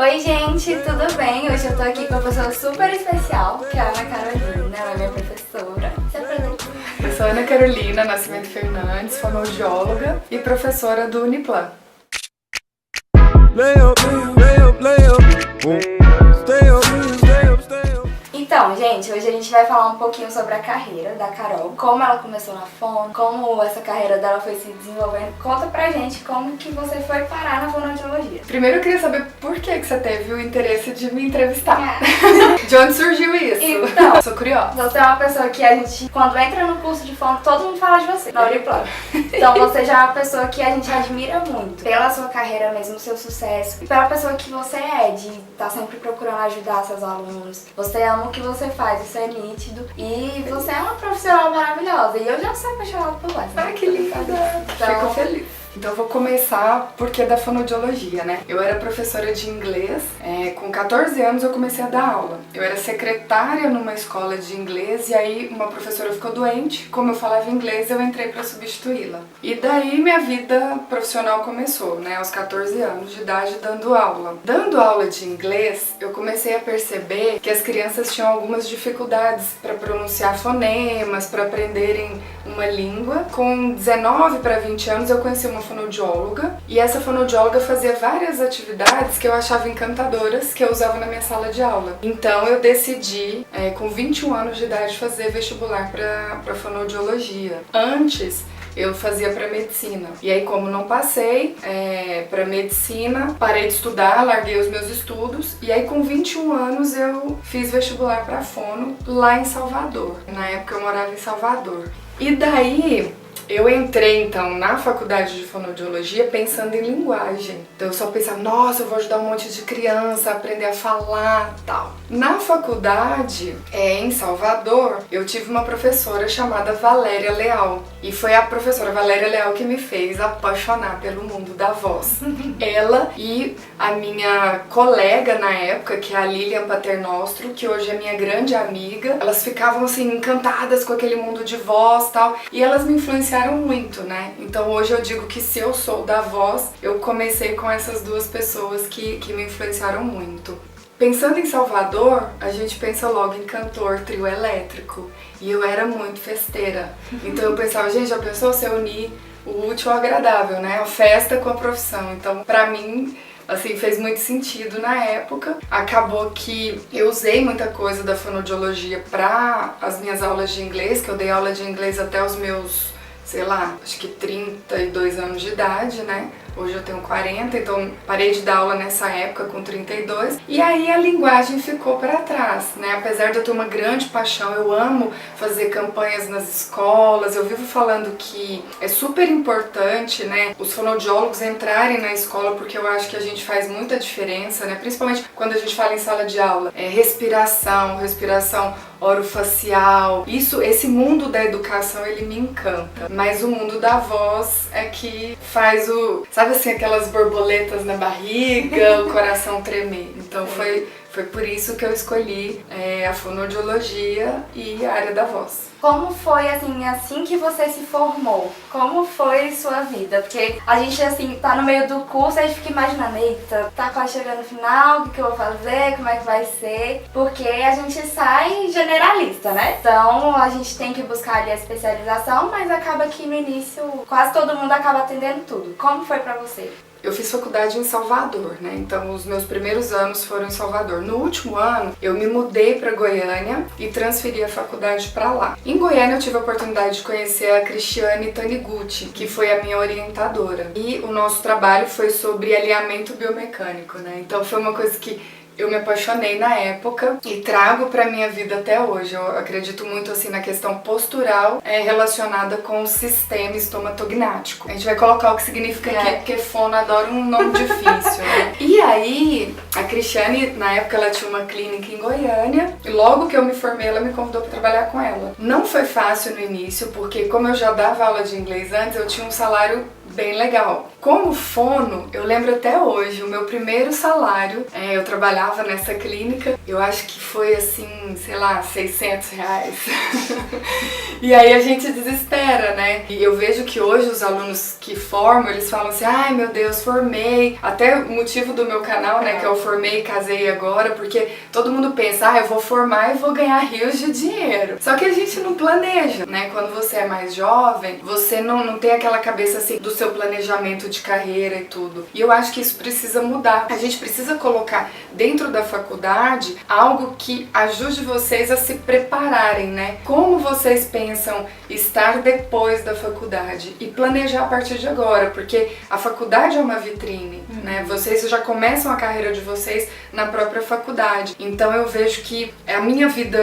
Oi gente, tudo bem? Hoje eu tô aqui com uma pessoa super especial, que é a Ana Carolina, ela é minha professora. Se apresenta. Eu sou Ana Carolina Nascimento Fernandes, fonoaudióloga e professora do Uniplan. Então, gente, hoje a gente vai falar um pouquinho sobre a carreira da Carol, como ela começou na fono, como essa carreira dela foi se desenvolvendo. Conta pra gente como que você foi parar na fonoaudiologia. Primeiro eu queria saber por que você teve o interesse de me entrevistar. De onde surgiu isso? Então, sou curiosa. Você é uma pessoa que a gente, quando entra no curso de fono, todo mundo fala de você, na Uniplan. Então você já é uma pessoa que a gente admira muito, pela sua carreira mesmo, seu sucesso, e pela pessoa que você é, de estar sempre procurando ajudar seus alunos. Você ama o que você faz, isso é nítido, e você é uma profissional maravilhosa, e eu já sou apaixonada por você. Ai, que linda! Então, fico feliz. Então eu vou começar porque da fonoaudiologia, né? Eu era professora de inglês, com 14 anos eu comecei a dar aula. Eu era secretária numa escola de inglês e aí uma professora ficou doente, como eu falava inglês eu entrei para substituí-la. E daí minha vida profissional começou, né? Aos 14 anos de idade dando aula. Dando aula de inglês, eu comecei a perceber que as crianças tinham algumas dificuldades para pronunciar fonemas, para aprenderem uma língua. Com 19 para 20 anos eu conheci uma fonoaudióloga e essa fonoaudióloga fazia várias atividades que eu achava encantadoras, que eu usava na minha sala de aula. Então eu decidi, com 21 anos de idade, fazer vestibular para fonoaudiologia. Antes eu fazia para medicina. E aí, como não passei para medicina, parei de estudar, larguei os meus estudos. E aí, com 21 anos, eu fiz vestibular para fono lá em Salvador. Na época, eu morava em Salvador. E daí, eu entrei, então, na faculdade de fonoaudiologia pensando em linguagem. Então, eu só pensava, nossa, eu vou ajudar um monte de criança a aprender a falar e tal. Na faculdade, em Salvador, eu tive uma professora chamada Valéria Leal. E foi a professora Valéria Leal que me fez apaixonar pelo mundo da voz. Ela e a minha colega na época, que é a Lilian Paternostro, que hoje é minha grande amiga, elas ficavam, assim, encantadas com aquele mundo de voz e tal. E elas me influenciaram muito, né? Então hoje eu digo que se eu sou da voz, eu comecei com essas duas pessoas que me influenciaram muito. Pensando em Salvador, a gente pensa logo em cantor, trio elétrico. E eu era muito festeira. Então eu pensava, gente, já pensou se eu unir o útil ao agradável, né? A festa com a profissão. Então, pra mim, assim, fez muito sentido na época. Acabou que eu usei muita coisa da fonoaudiologia para as minhas aulas de inglês, que eu dei aula de inglês até os meus, sei lá, acho que 32 anos de idade, né? Hoje eu tenho 40, então parei de dar aula nessa época com 32. E aí a linguagem ficou para trás, né? Apesar de eu ter uma grande paixão, eu amo fazer campanhas nas escolas, eu vivo falando que é super importante, né, os fonoaudiólogos entrarem na escola, porque eu acho que a gente faz muita diferença, né? Principalmente quando a gente fala em sala de aula. Respiração orofacial. Esse mundo da educação, ele me encanta. Mas o mundo da voz é que faz sabe assim, aquelas borboletas na barriga, o coração tremer. Então foi por isso que eu escolhi a fonoaudiologia e a área da voz. Como foi, assim que você se formou? Como foi sua vida? Porque a gente, assim, tá no meio do curso e a gente fica imaginando, eita, tá quase chegando no final, o que eu vou fazer, como é que vai ser? Porque a gente sai generalista, né? Então a gente tem que buscar ali a especialização, mas acaba que no início quase todo mundo acaba atendendo tudo. Como foi pra você? Eu fiz faculdade em Salvador, né? Então os meus primeiros anos foram em Salvador. No último ano, eu me mudei para Goiânia e transferi a faculdade para lá. Em Goiânia, eu tive a oportunidade de conhecer a Cristiane Taniguchi, que foi a minha orientadora. E o nosso trabalho foi sobre alinhamento biomecânico, né? Então foi uma coisa que eu me apaixonei na época e trago pra minha vida até hoje. Eu acredito muito assim na questão postural relacionada com o sistema estomatognático. A gente vai colocar o que significa aqui, porque fono adora um nome difícil, né? E aí, a Cristiane, na época, ela tinha uma clínica em Goiânia e logo que eu me formei, ela me convidou pra trabalhar com ela. Não foi fácil no início, porque como eu já dava aula de inglês antes, eu tinha um salário bem legal. Como fono, eu lembro até hoje, o meu primeiro salário, eu trabalhava nessa clínica, eu acho que foi assim, sei lá, R$600. E aí a gente desespera, né? E eu vejo que hoje os alunos que formam, eles falam assim, ai meu Deus, formei. Até o motivo do meu canal, né, que eu formei e casei agora, porque todo mundo pensa, eu vou formar e vou ganhar rios de dinheiro. Só que a gente não planeja, né? Quando você é mais jovem, você não tem aquela cabeça assim do seu planejamento de carreira e tudo. E eu acho que isso precisa mudar. A gente precisa colocar dentro da faculdade algo que ajude vocês a se prepararem, né? Como vocês pensam estar depois da faculdade e planejar a partir de agora, porque a faculdade é uma vitrine, né? Vocês já começam a carreira de vocês na própria faculdade. Então eu vejo que a minha vida,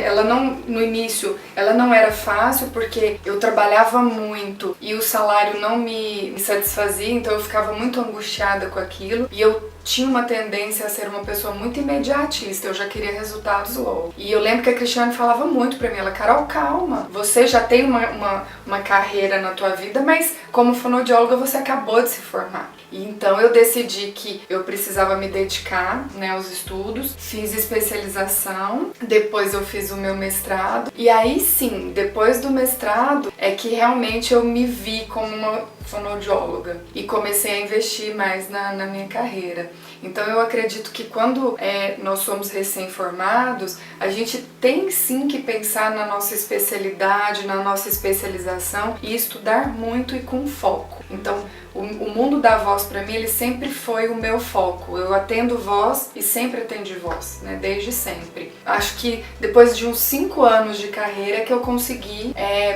ela não, no início, ela não era fácil porque eu trabalhava muito e o salário não me satisfazia, então eu ficava muito angustiada com aquilo e eu tinha uma tendência a ser uma pessoa muito imediatista, eu já queria resultados logo. E eu lembro que a Cristiane falava muito pra mim, ela, Carol, calma, você já tem uma carreira na tua vida, mas como fonoaudióloga você acabou de se formar. E então eu decidi que eu precisava me dedicar, né, aos estudos, fiz especialização, depois eu fiz o meu mestrado, e aí sim, depois do mestrado, é que realmente eu me vi como uma fonoaudióloga e comecei a investir mais na minha carreira. Então eu acredito que quando nós somos recém-formados, a gente tem sim que pensar na nossa especialidade, na nossa especialização e estudar muito e com foco. Então o mundo da voz para mim, ele sempre foi o meu foco. Eu atendo voz e sempre atendi voz, né? Desde sempre. Acho que depois de uns 5 anos de carreira que eu consegui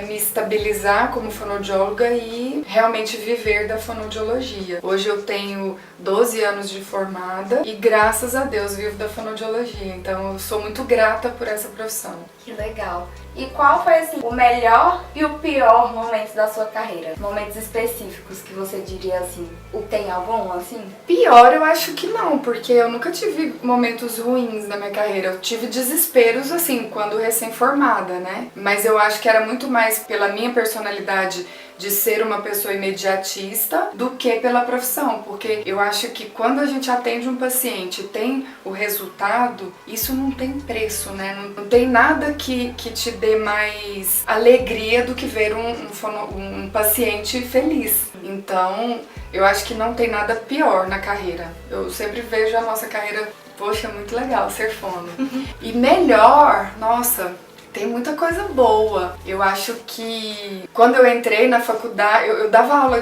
me estabilizar como fonoaudióloga e realmente viver da fonoaudiologia. Hoje eu tenho 12 anos de formada e graças a Deus vivo da fonoaudiologia. Então eu sou muito grata por essa profissão. Que legal. E qual foi assim o melhor e o pior momento da sua carreira? Momentos específicos que você diria assim, tem algum assim? Pior eu acho que não, porque eu nunca tive momentos ruins na minha carreira. Eu tive desesperos assim, quando recém-formada, né? Mas eu acho que era muito mais pela minha personalidade de ser uma pessoa imediatista do que pela profissão, porque eu acho que quando a gente atende um paciente e tem o resultado, isso não tem preço, né? Não tem nada que te dê mais alegria do que ver um paciente feliz. Então, eu acho que não tem nada pior na carreira. Eu sempre vejo a nossa carreira, poxa, muito legal ser fono. E melhor, nossa, tem muita coisa boa. Eu acho que quando eu entrei na faculdade, eu dava aula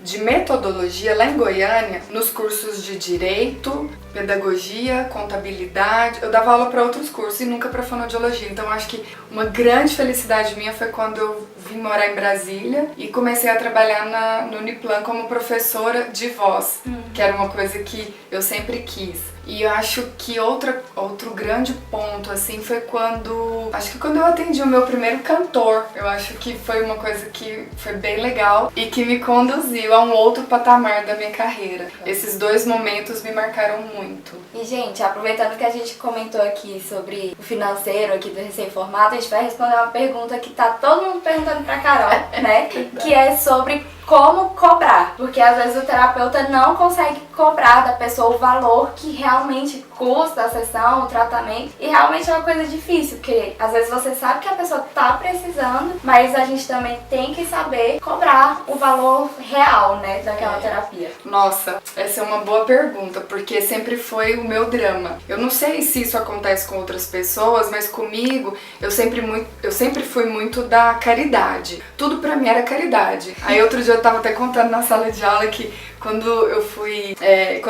de metodologia lá em Goiânia, nos cursos de Direito, Pedagogia, Contabilidade. Eu dava aula para outros cursos e nunca para fonoaudiologia. Então acho que uma grande felicidade minha foi quando eu vim morar em Brasília e comecei a trabalhar no Uniplan como professora de voz, que era uma coisa que eu sempre quis. E eu acho que outro grande ponto, assim, foi quando eu atendi o meu primeiro cantor. Eu acho que foi uma coisa que foi bem legal e que me conduziu a um outro patamar da minha carreira. Esses 2 momentos me marcaram muito. E, gente, aproveitando que a gente comentou aqui sobre o financeiro aqui do recém-formado, a gente vai responder uma pergunta que tá todo mundo perguntando pra Carol, né? Que é sobre como cobrar, porque às vezes o terapeuta não consegue cobrar da pessoa o valor que realmente custa a sessão, o tratamento, e realmente é uma coisa difícil, porque às vezes você sabe que a pessoa tá precisando, mas a gente também tem que saber cobrar o valor real, né, daquela terapia. Nossa, essa é uma boa pergunta, porque sempre foi o meu drama. Eu não sei se isso acontece com outras pessoas, mas comigo eu sempre fui muito da caridade. Tudo pra mim era caridade. Aí outro dia eu tava até contando na sala de aula que quando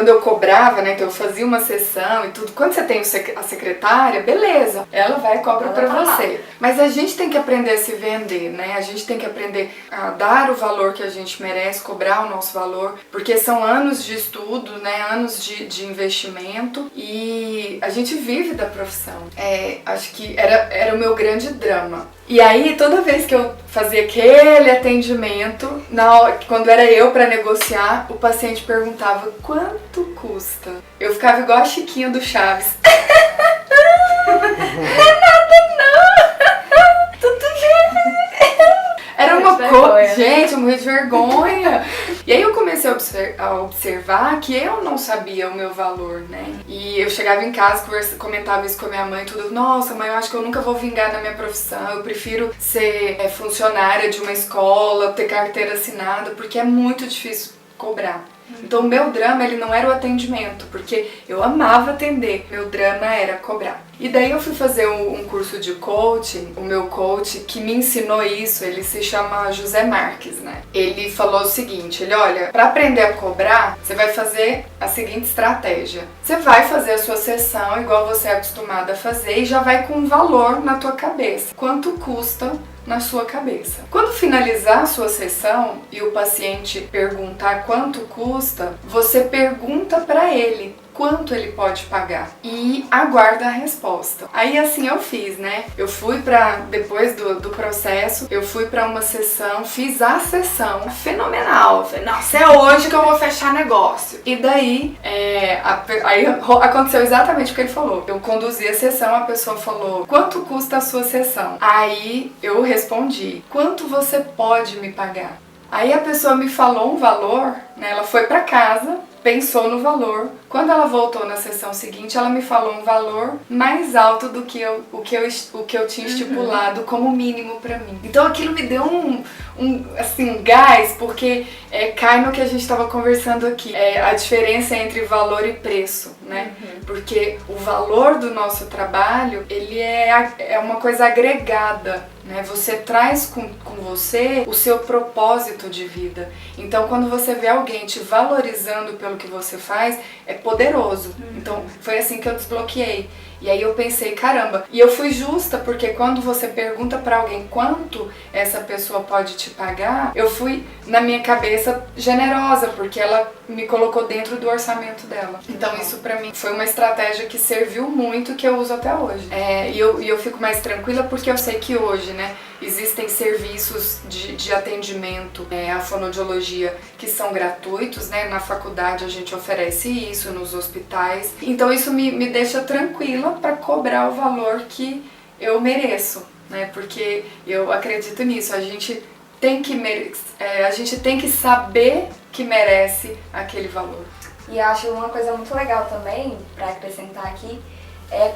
eu cobrava, né, então eu fazia uma sessão e tudo, quando você tem a secretária, beleza, ela vai e cobra pra você. Mas a gente tem que aprender a se vender, né, a gente tem que aprender a dar o valor que a gente merece, cobrar o nosso valor, porque são anos de estudo, né, anos de investimento e a gente vive da profissão. Acho que era o meu grande drama. E aí, toda vez que eu fazia aquele atendimento, quando era eu pra negociar, o paciente perguntava quanto custa. Eu ficava igual a Chiquinha do Chaves. Não é nada não, tudo bem. Era uma coisa, gente, eu morri de vergonha. E aí eu comecei a observar que eu não sabia o meu valor, né? E eu chegava em casa, comentava isso com a minha mãe, tudo, nossa, mãe, eu acho que eu nunca vou vingar na minha profissão, eu prefiro ser funcionária de uma escola, ter carteira assinada, porque é muito difícil cobrar. Então o meu drama, ele não era o atendimento, porque eu amava atender, meu drama era cobrar. E daí eu fui fazer um curso de coaching, o meu coach que me ensinou isso, ele se chama José Marques, né? Ele falou o seguinte, ele, olha, para aprender a cobrar, você vai fazer a seguinte estratégia. Você vai fazer a sua sessão igual você é acostumada a fazer e já vai com um valor na tua cabeça. Quanto custa na sua cabeça. Quando finalizar a sua sessão e o paciente perguntar quanto custa, você pergunta para ele quanto ele pode pagar e aguarda a resposta. Aí assim eu fiz, né? Eu fui depois do processo, eu fui pra uma sessão, fiz a sessão fenomenal. Eu falei, nossa, é hoje que eu vou fechar negócio. E daí, aí aconteceu exatamente o que ele falou. Eu conduzi a sessão, a pessoa falou, quanto custa a sua sessão? Aí eu respondi, quanto você pode me pagar? Aí a pessoa me falou um valor, né? Ela foi pra casa, pensou no valor. Quando ela voltou na sessão seguinte, ela me falou um valor mais alto do que o que eu tinha estipulado como mínimo pra mim. Então aquilo me deu um gás, porque cai no que a gente estava conversando aqui. A diferença entre valor e preço, né? Porque o valor do nosso trabalho, ele é uma coisa agregada, né? Você traz com você o seu propósito de vida. Então quando você vê alguém te valorizando pelo que você faz, é poderoso. Então foi assim que eu desbloqueei. E aí eu pensei, caramba, e eu fui justa, porque quando você pergunta pra alguém quanto essa pessoa pode te pagar, eu fui, na minha cabeça, generosa, porque ela me colocou dentro do orçamento dela. Então isso pra mim foi uma estratégia que serviu muito, que eu uso até hoje. E eu fico mais tranquila porque eu sei que hoje, né, existem serviços de atendimento à fonoaudiologia que são gratuitos, né? Na faculdade a gente oferece isso, nos hospitais. Então isso me deixa tranquila para cobrar o valor que eu mereço, né? Porque eu acredito nisso, a gente tem que saber que merece aquele valor. E eu acho uma coisa muito legal também, para acrescentar aqui,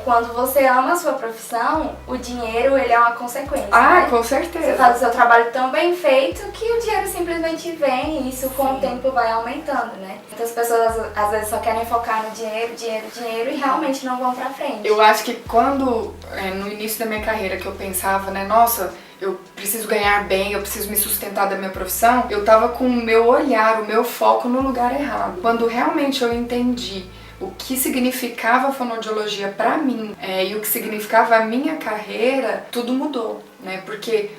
quando você ama a sua profissão, o dinheiro, ele é uma consequência, né? Com certeza. Você faz o seu trabalho tão bem feito que o dinheiro simplesmente vem e isso com o tempo vai aumentando, né? Muitas pessoas às vezes só querem focar no dinheiro e realmente não vão pra frente. Eu acho que quando, no início da minha carreira, que eu pensava, né, nossa, eu preciso ganhar bem, eu preciso me sustentar da minha profissão, eu tava com o meu olhar, o meu foco no lugar errado. Quando realmente eu entendi o que significava a fonoaudiologia pra mim e o que significava a minha carreira, tudo mudou, né? Porque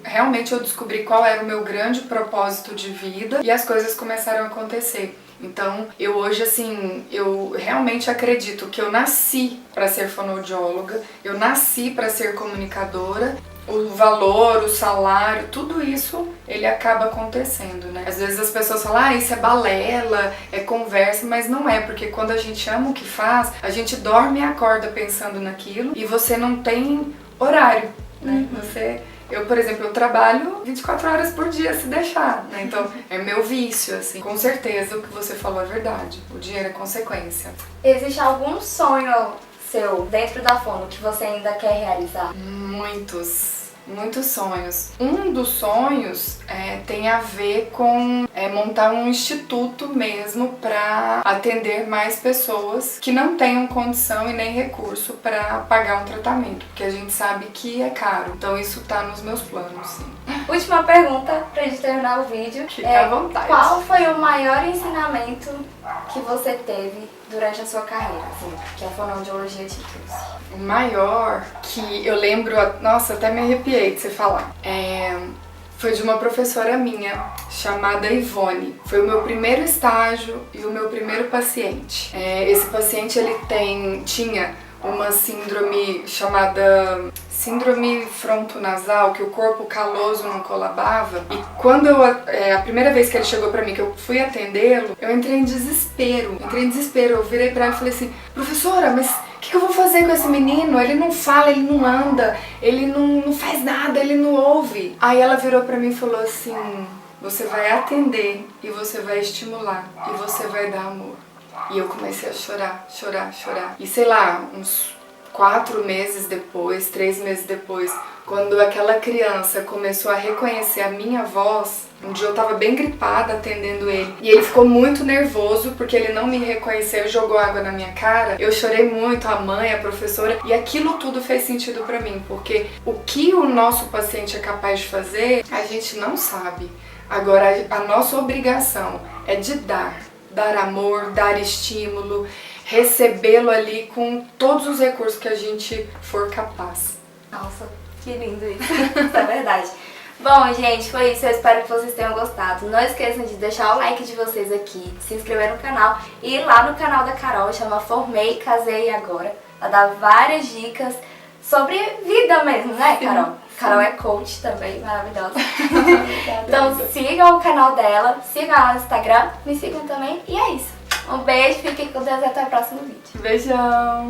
realmente eu descobri qual era o meu grande propósito de vida e as coisas começaram a acontecer. Então, eu hoje, assim, eu realmente acredito que eu nasci para ser fonoaudióloga, eu nasci para ser comunicadora. O valor, o salário, tudo isso, ele acaba acontecendo, né? Às vezes as pessoas falam, isso é balela, é conversa, mas não é, porque quando a gente ama o que faz, a gente dorme e acorda pensando naquilo e você não tem horário, né? Eu, por exemplo, eu trabalho 24 horas por dia se deixar, né? Então, é meu vício, assim. Com certeza o que você falou é verdade, o dinheiro é consequência. Existe algum sonho seu dentro da Fono que você ainda quer realizar? Muitos sonhos. Um dos sonhos tem a ver com montar um instituto mesmo para atender mais pessoas que não tenham condição e nem recurso para pagar um tratamento, porque a gente sabe que é caro. Então isso tá nos meus planos, sim. Última pergunta pra gente terminar o vídeo. Fica à vontade. Qual foi o maior ensinamento que você teve durante a sua carreira, assim, que a fonoaudiologia te trouxe? O maior que eu lembro, nossa, até me arrepiei de você falar, foi de uma professora minha, chamada Ivone. Foi o meu primeiro estágio e o meu primeiro paciente. Esse paciente, ele tinha uma síndrome chamada síndrome frontonasal, que o corpo caloso não colabava. E quando a primeira vez que ele chegou pra mim, que eu fui atendê-lo, eu entrei em desespero. Eu virei pra ela e falei assim, professora, mas o que eu vou fazer com esse menino? Ele não fala, ele não anda, ele não faz nada, ele não ouve. Aí ela virou pra mim e falou assim, você vai atender e você vai estimular e você vai dar amor. E eu comecei a chorar, chorar, chorar. E sei lá, uns 4 meses depois, 3 meses depois, quando aquela criança começou a reconhecer a minha voz, um dia eu tava bem gripada atendendo ele, e ele ficou muito nervoso porque ele não me reconheceu e jogou água na minha cara. Eu chorei muito, a mãe, a professora, e aquilo tudo fez sentido pra mim, porque o que o nosso paciente é capaz de fazer, a gente não sabe. Agora, a nossa obrigação é de dar amor, dar estímulo, recebê-lo ali com todos os recursos que a gente for capaz. Nossa, que lindo isso. Isso é verdade. Bom, gente, foi isso. Eu espero que vocês tenham gostado. Não esqueçam de deixar o like de vocês aqui, se inscrever no canal e ir lá no canal da Carol, chama Formei, Casei Agora. Ela dá várias dicas sobre vida mesmo, né, Carol? Sim. Carol é coach também, maravilhosa. Então sigam o canal dela, sigam ela no Instagram, me sigam também. E é isso. Um beijo, fiquem com Deus e até o próximo vídeo. Beijão!